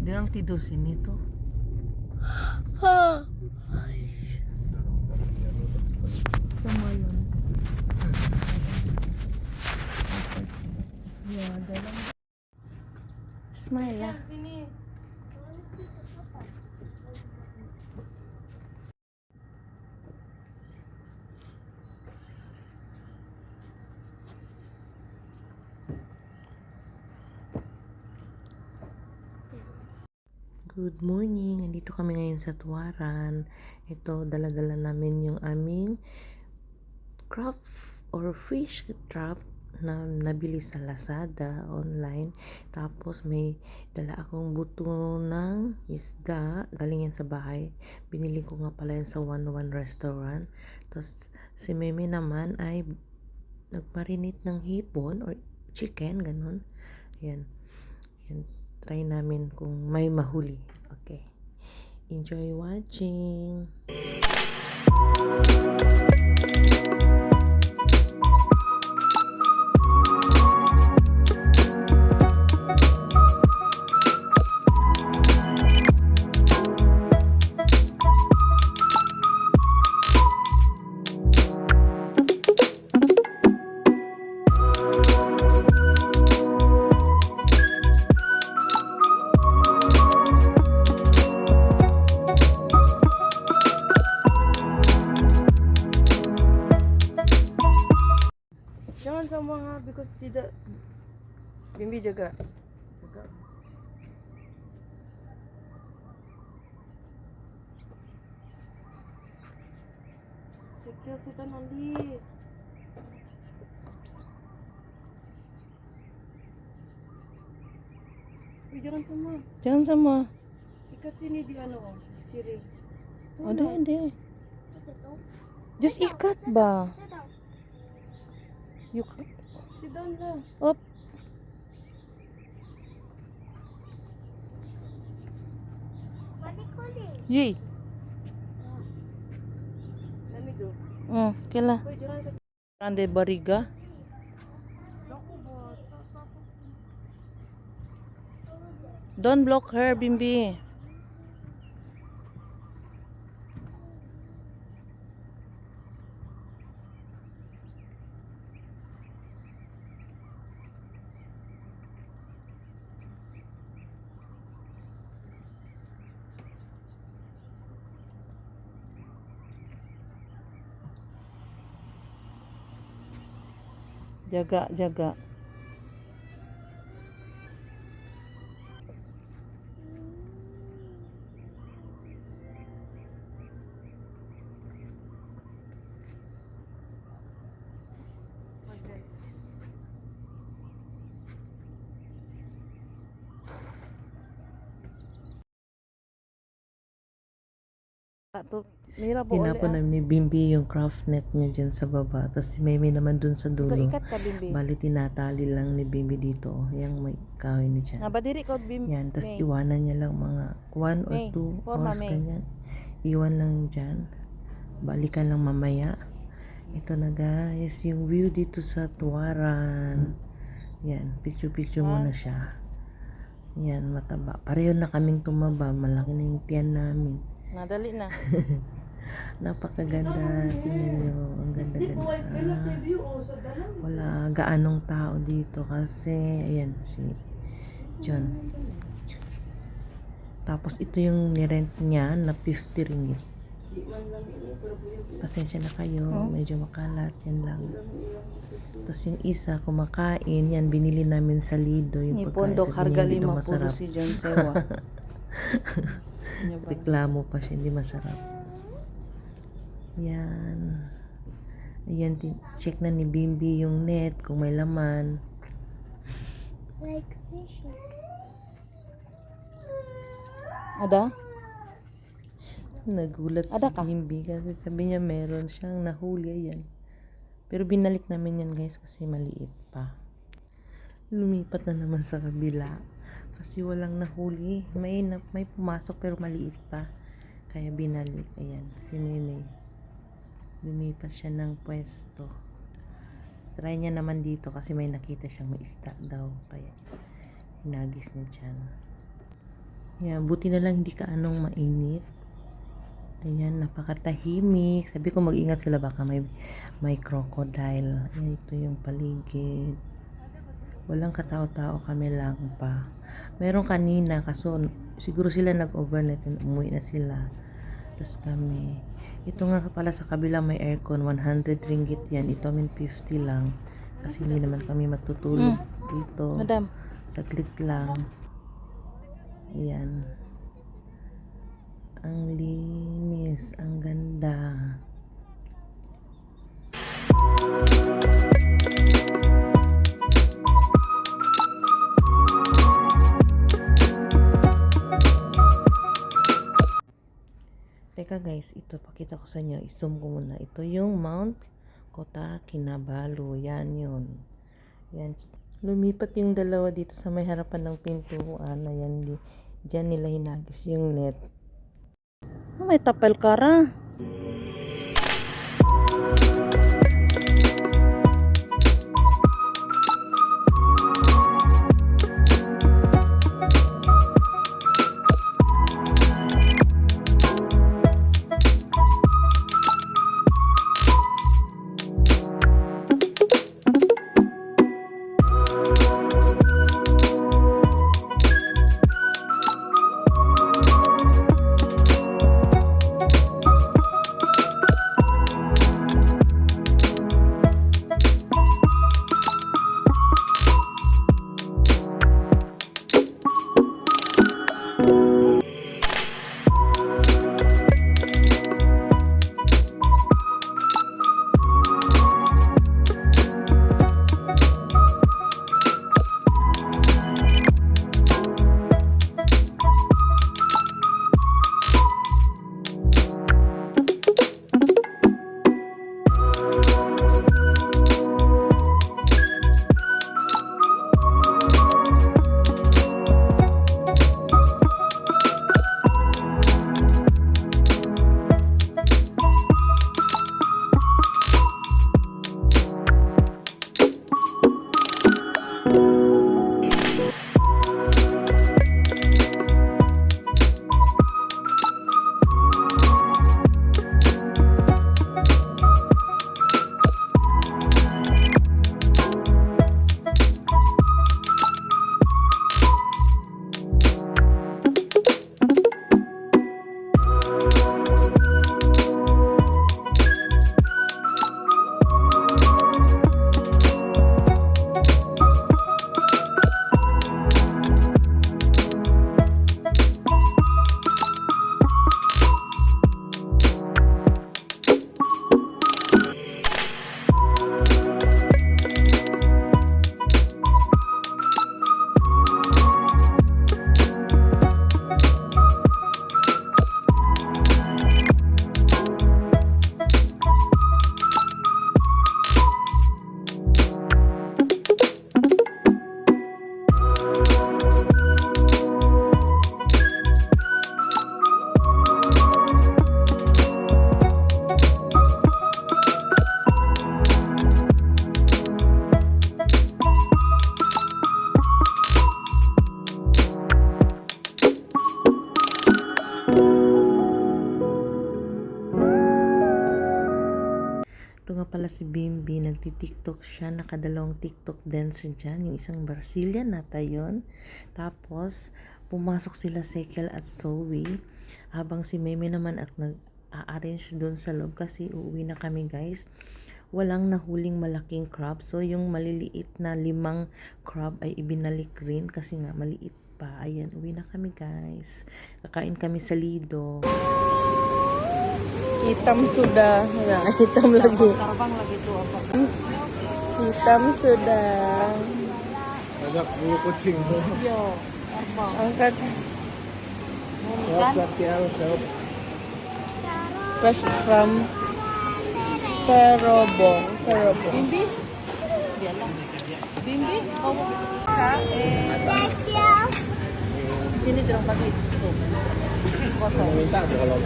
Dirang tidur sini tuh. Semua yun. Ya, dalam. Smile lah. Good morning. Nandito kami ngayon sa Tuwaran. Ito, dala-dala namin yung aming craft or fish trap na nabili sa Lazada online. Tapos may dala akong buto ng isda. Galing yan sa bahay. Binili ko nga pala yan sa 1-1 restaurant. Tapos si Meme naman ay nagmarinate ng hipon or chicken, ganun. Yan. Yan. Try namin kung may mahuli. Okay. Enjoy watching. Jangan sama ha, because tidak. Bimbi jaga. Sikil si Tanandi. Uy, jangan sama. Jangan sama. Ikat sini di ano, siri. Ada. Just ikat ba? You Sit down lah. up. Yey. Let me do. Okay lah. Uy, jangan kasi. Ande bariga. Naku ba? Don't block her, Bimbi. Jaga. Tinapon namin ni Bimbi yung craft net niya dyan sa baba. Tapos si Meme naman dun sa dulo. Ikat ka, Bimbi. Bali tinatali lang ni Bimbi dito. Yang may kahoy ni dyan. Nabadiri ko, Bimbi. Yan. Tapos iwanan niya lang mga 1 or 2 hours ganyan. Iwan lang dyan. Balikan lang mamaya. Ito na guys. Yung view dito sa Tuwaran. Yan. Picture muna siya. Yan. Mataba. Pareho na kaming tumaba. Malaki na yung tiyan namin. Nadali na. Napakaganda. Tingnan nyo. Ang ganda-ganda. Wala gaanong tao dito kasi ayan si John. Tapos ito yung nirent niya na 50 ringgit. Pasensya na kayo. Medyo makalat. Yan lang. Tapos yung isa kumakain. Yan binili namin sa Lido. Yung Pondok harga 5 puro si John Sewa. Reklamo pa siya, hindi masarap. Yan. Ayan, check na ni Bimbi yung net kung may laman. Like fish. Ada? Nagulat si Ada ka? Bimbi kasi sabi niya meron siyang nahuli. Ayan. Pero binalik namin yan guys kasi maliit pa. Lumipat na naman sa kabila. Kasi walang nahuli. May pumasok pero maliit pa. Kaya binalik. Ayan. Si Meme. Lumipat siya ng pwesto. Try niya naman dito kasi may nakita siyang may isda daw. Kaya hinagis niya dyan. Yan, buti na lang hindi ka anong mainit. Ayan, napakatahimik. Sabi ko mag-ingat sila baka may crocodile. Ayan, ito yung paligid. Walang katao-tao, kami lang pa. Meron kanina kaso siguro sila nag-overnight and umuwi na sila. Tapos kami. Ito nga pala sa kabila may aircon, 100 ringgit yan. Ito 50 lang. Kasi hindi naman kami matutulog dito. Madam. Saglit lang. Ayan. Ang linis, ang ganda. Teka guys, ito pakita ko sa inyo. I-zoom ko muna. Ito yung Mount Kota Kinabalu. Yan yun. Yan. Lumipat yung dalawa dito sa may harapan ng pintuan. Ayan, diyan nila hinagis yung net. May tapal kara. Ito nga pala si Bimbi, nagti-tiktok siya, nakadalawang tiktok dance dyan, yung isang Brazilian nata yun. Tapos, pumasok sila Sekel at Zoe, habang si Meme naman at nag-a-arrange doon sa loob kasi uuwi na kami guys. Walang nahuling malaking crab, so yung maliliit na 5 crab ay ibinalik rin kasi nga maliit pa. Ayan, uwi na kami guys. Kakain kami sa Lido. Hitam sudah. Ya, hitam lagi. Terbang lagi tuh apa? Hitam sudah. Banyak bulu kucing. Yo, terbang. Angkat Kan? fresh from Perobong. Bimbi? Biarlah. Bimbi, kamu di sini terang pakai stove. Kosong. Minta kalau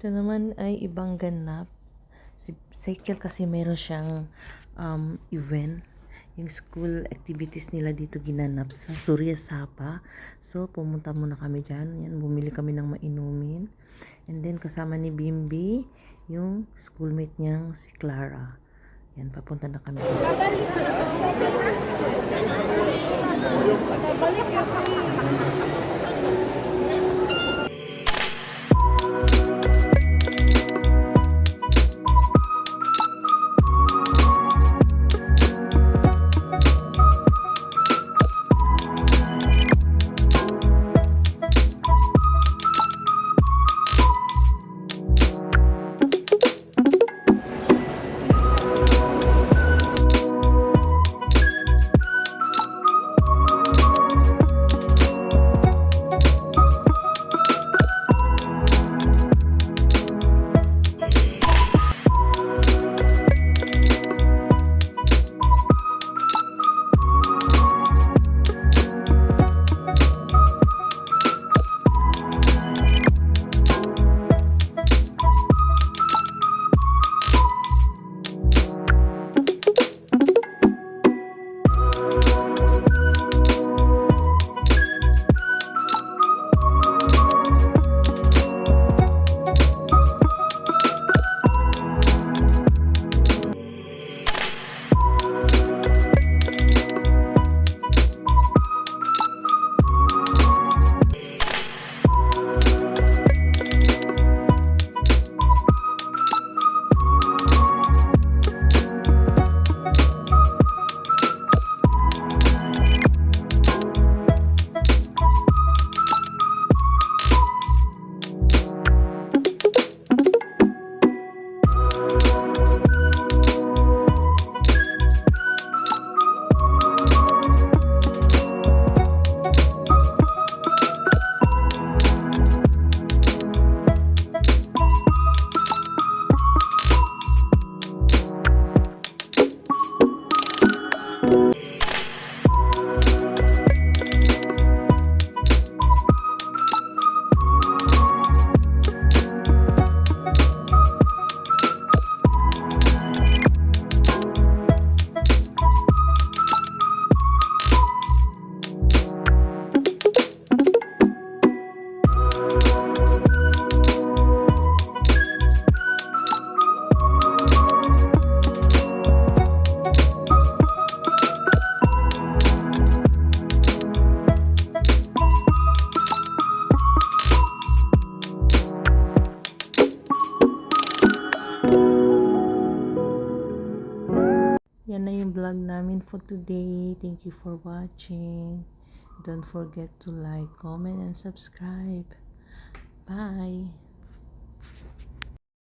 Ito naman ay ibang ganap. Si Sekel kasi meron siyang event. yung school activities nila dito ginanap sa Surya Sapa. So, pumunta muna kami dyan. Yan, bumili kami ng mainumin. And then, kasama ni Bimbi, yung schoolmate niyang si Clara. Yan, papunta na kami. Yan na yung vlog namin for today. Thank you for watching. Don't forget to like, comment, and subscribe. Bye!